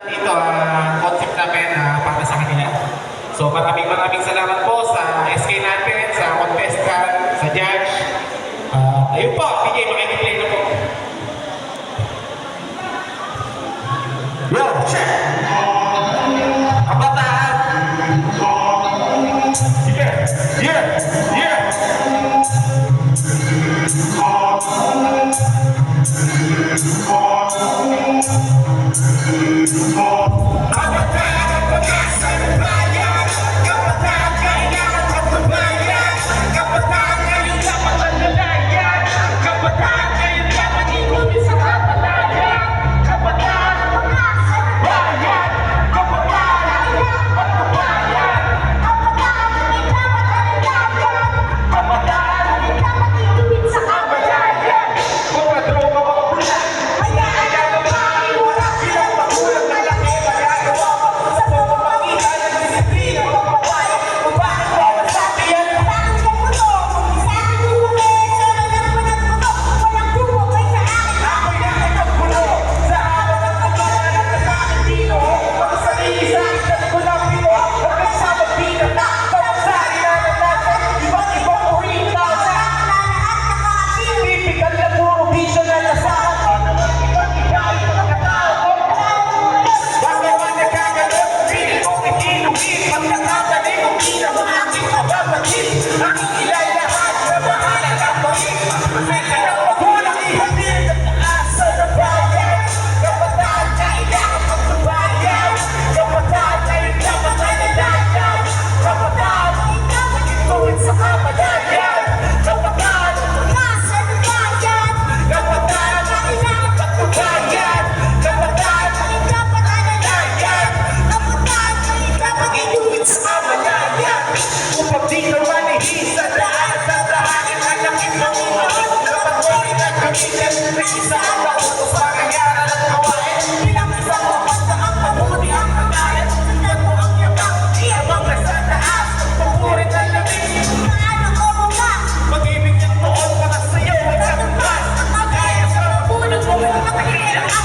Ito ang concept namin para sa kanila. So maraming salamat po sa SK natin, sa contestant, sa judge. Ayun po, PJ, makikiplay na po. Yo, check! Kabataan! Yeah! Pag-ibig ng noon para sa'yo ay nagtagas. Kagaya sa puno mo, matagilan